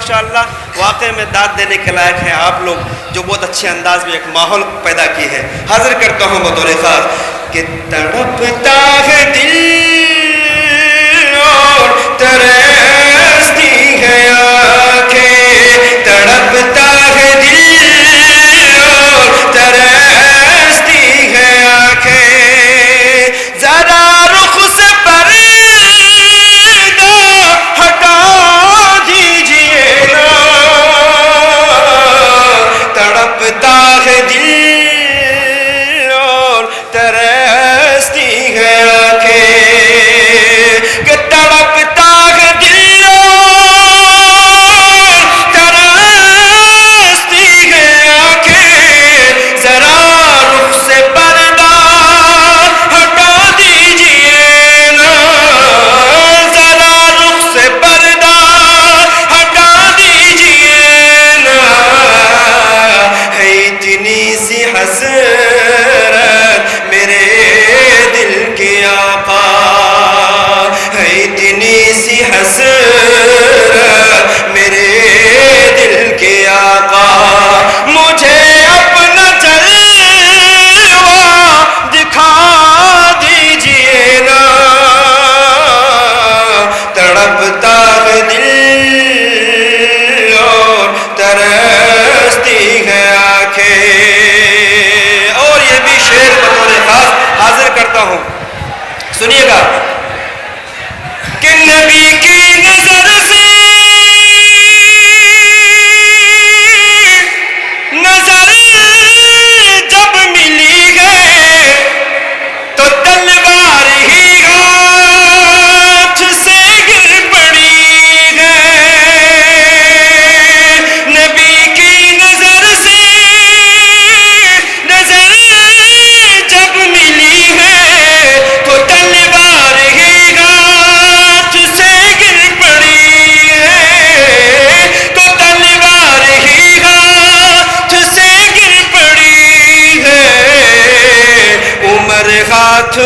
ماشاءاللہ واقعی میں داد دینے کے لائق ہیں آپ لوگ، جو بہت اچھے انداز میں ایک ماحول پیدا کی ہے. حاضر کرتا ہوں بطور خاص کہ تڑپتا ہے دل اور ترستی ہے آنکھیں، تڑپتا ہے دل اور ترستی ہے آنکھیں، ذرا رخ سے پردہ ہٹا دیجئے نا، تڑپتا ہے دل اور ترستی ہے آنکھیں، کہ تڑپتا ہے دل اور ترستی ہے آنکھیں، ذرا رخ سے پردہ ہٹا دیجئے نا، ذرا رخ سے پردہ ہٹا دیجئے نا، ہے اتنی سی حسرت میرے دل کے آقا، ہے اتنی سی حسرت میرے دل کے آقا، مجھے اپنا جلوہ دکھا دیجئے نا، تڑپتا ہے دل اور ترستی ہے آنکھیں. اور یہ بھی شعر بطور خاص حاضر کرتا ہوں، سنیے گا کہ نبی کی نظر سے نظر جب ملی ہے تو تلوار ہی ہاتھ سے گر پڑی ہے، نبی کی نظر سے نظر جب ملی ہے تو تلوار ہی ہاتھ سے گر پڑی ہے، تو تلوار ہی ہاتھ سے گر پڑی ہے، عمر ہاتھ